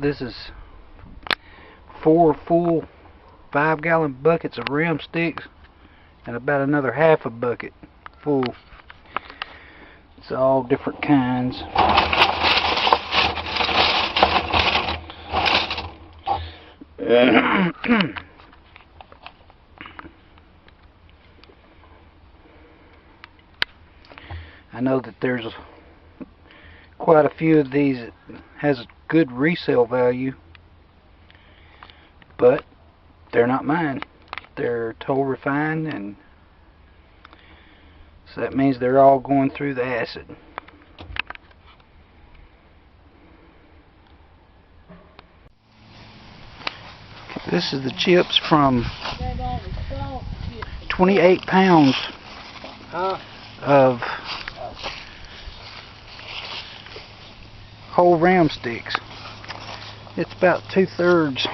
This is 4 full 5-gallon buckets of rim sticks and about another half a bucket full. It's all different kinds. I know that there's quite a few of these that has a good resale value, but they're not mine. They're toll refined, and so that means they're all going through the acid. This is the chips from 28 pounds of whole ram sticks. It's about 2/3.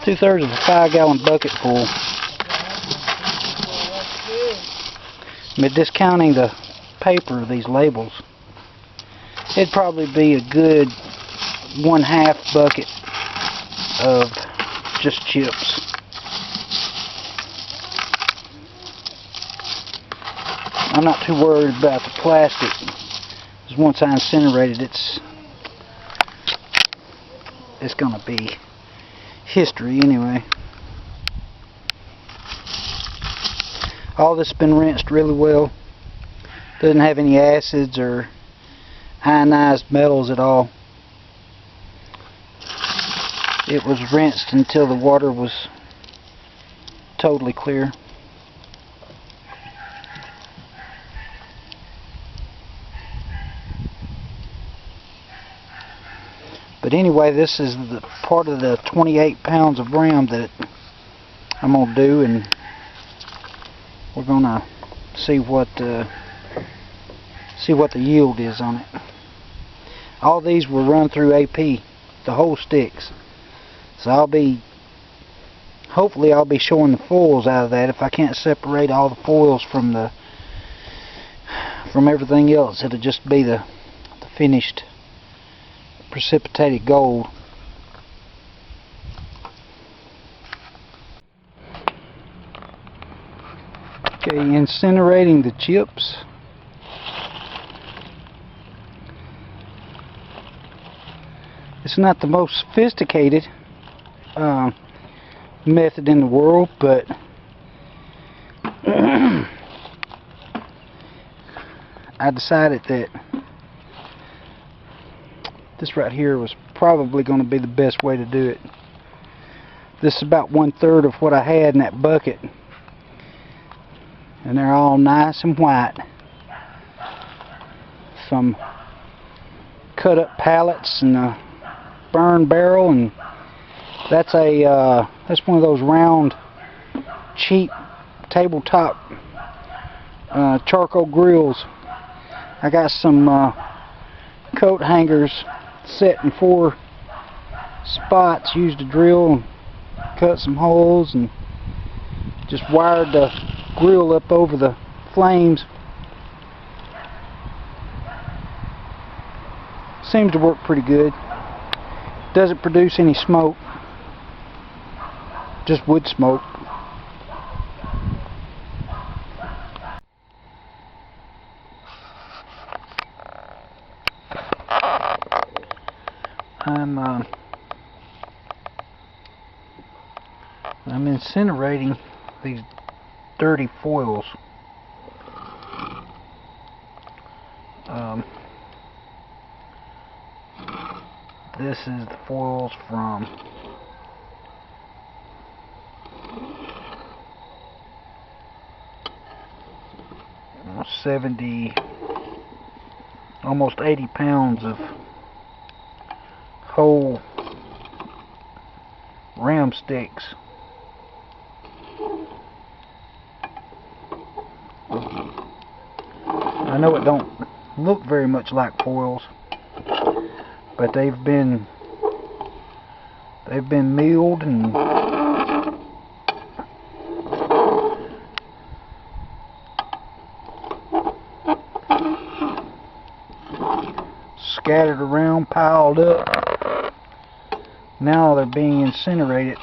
Two-thirds of a 5-gallon bucket full. But discounting the paper of these labels, it'd probably be a good 1/2 bucket of just chips. I'm not too worried about the plastic, because once I incinerate it, it's gonna be history anyway. All this has been rinsed really well. Doesn't have any acids or ionized metals at all. It was rinsed until the water was totally clear. But anyway, this is the part of the 28 pounds of ram that I'm gonna do, and we're gonna see what the yield is on it. All these will run through AP, the whole sticks. So hopefully I'll be showing the foils out of that. If I can't separate all the foils from everything else, it'll just be the finished precipitated gold. Okay, incinerating the chips. It's not the most sophisticated method in the world, but I decided that this right here was probably going to be the best way to do it. This is about 1/3 of what I had in that bucket, and they're all nice and white. Some cut up pallets and a burn barrel, and that's one of those round, cheap tabletop charcoal grills. I got some coat hangers set in 4 spots, used a drill and cut some holes and just wired the grill up over the flames. Seems to work pretty good. Doesn't produce any smoke, just wood smoke. I'm incinerating these dirty foils. This is the foils from almost 80 pounds of whole ram sticks. I know it don't look very much like foils, but they've been milled and scattered around, piled up. Now they're being incinerated.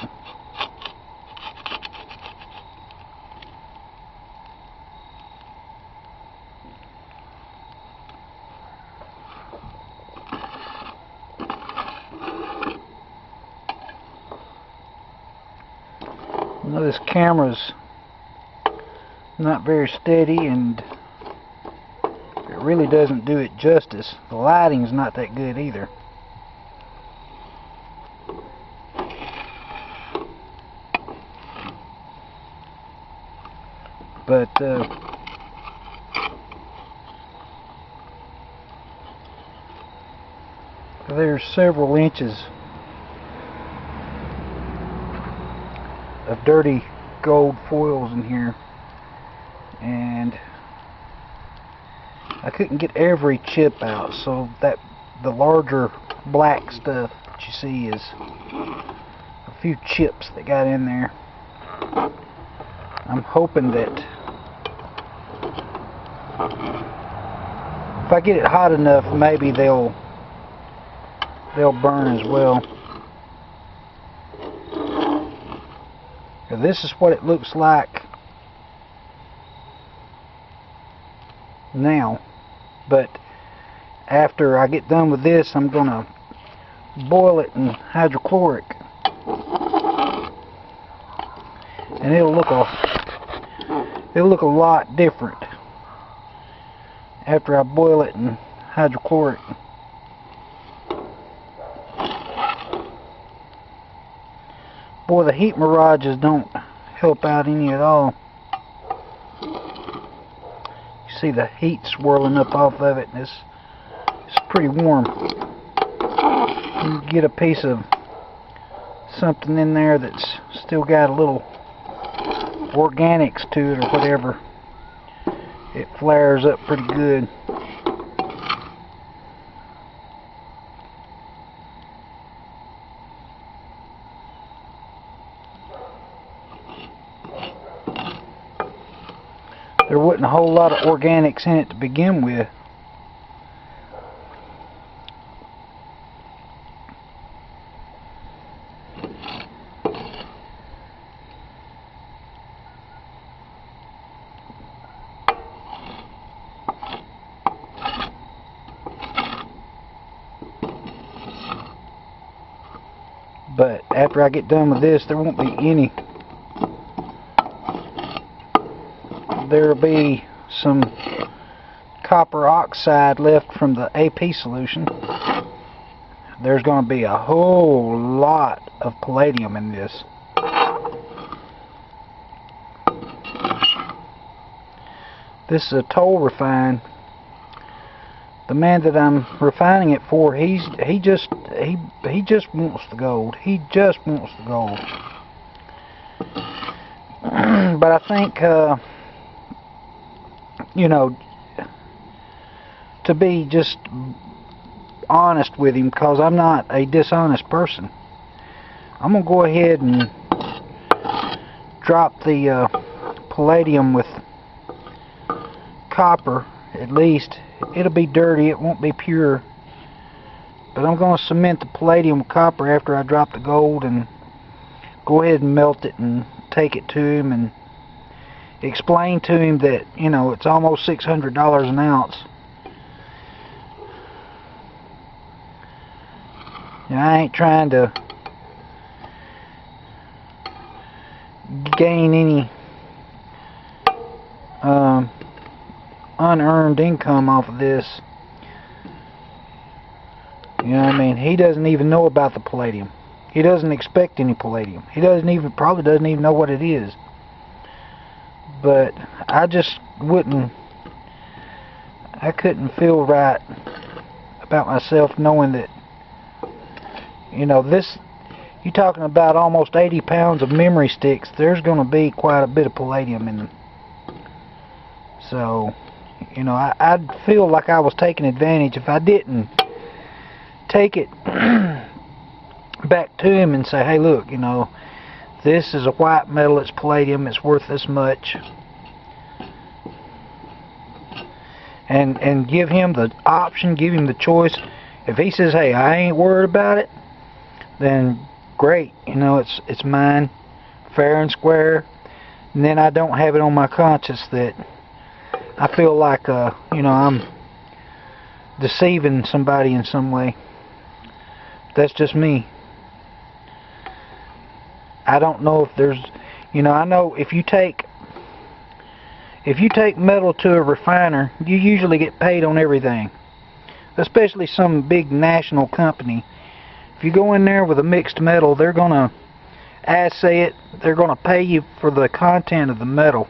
Now this camera's not very steady, and it really doesn't do it justice. The lighting's not that good either. But there's several inches of dirty gold foils in here, and I couldn't get every chip out, so that the larger black stuff that you see is a few chips that got in there. I'm hoping that if I get it hot enough, maybe they'll burn as well. Now, this is what it looks like now, but after I get done with this, I'm gonna boil it in hydrochloric, and it'll look a lot different after I boil it in hydrochloric. Boy, the heat mirages don't help out any at all. You see the heat swirling up off of it, and it's pretty warm. You get a piece of something in there that's still got a little organics to it or whatever, it flares up pretty good. There wasn't a whole lot of organics in it to begin with. But after I get done with this, there won't be any. There'll be some copper oxide left from the AP solution. There's going to be a whole lot of palladium in this. This is a toll refine. The man that I'm refining it for, he just wants the gold. He just wants the gold. But I think you know, to be just honest with him, because I'm not a dishonest person, I'm going to go ahead and drop the palladium with copper. At least it'll be dirty, it won't be pure, but I'm going to cement the palladium with copper after I drop the gold, and go ahead and melt it and take it to him and explain to him that, you know, it's almost $600 an ounce. And I ain't trying to gain any unearned income off of this. You know what I mean? He doesn't even know about the palladium. He doesn't expect any palladium. He probably doesn't even know what it is. But I just I couldn't feel right about myself knowing that, you know, this, you're talking about almost 80 pounds of memory sticks. There's going to be quite a bit of palladium in them. So, you know, I'd feel like I was taking advantage if I didn't take it back to him and say, hey, look, you know, this is a white metal, it's palladium, it's worth this much. and give him the option, give him the choice. If he says, hey, I ain't worried about it, then great, you know, it's mine, fair and square. And then I don't have it on my conscience that I feel like you know, I'm deceiving somebody in some way. That's just me. I don't know if there's, you know, I know if you take metal to a refiner, you usually get paid on everything. Especially some big national company. If you go in there with a mixed metal, they're gonna assay it. They're gonna pay you for the content of the metal.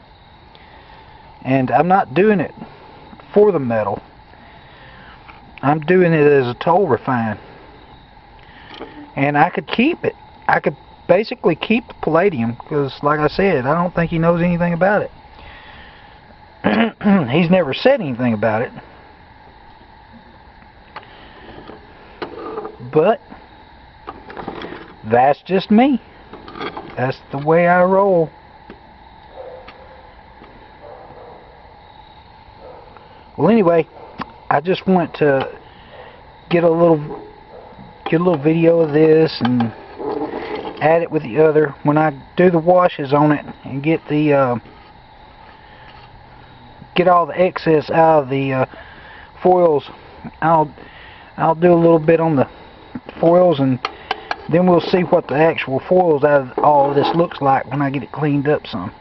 And I'm not doing it for the metal. I'm doing it as a toll refine. And I could keep it. I could basically keep the palladium because, like I said, I don't think he knows anything about it. He's never said anything about it. But that's just me. That's the way I roll. Well, anyway, I just want to get a little video of this and add it with the other. When I do the washes on it and get the get all the excess out of the foils, I'll do a little bit on the foils, and then we'll see what the actual foils out of all of this looks like when I get it cleaned up some.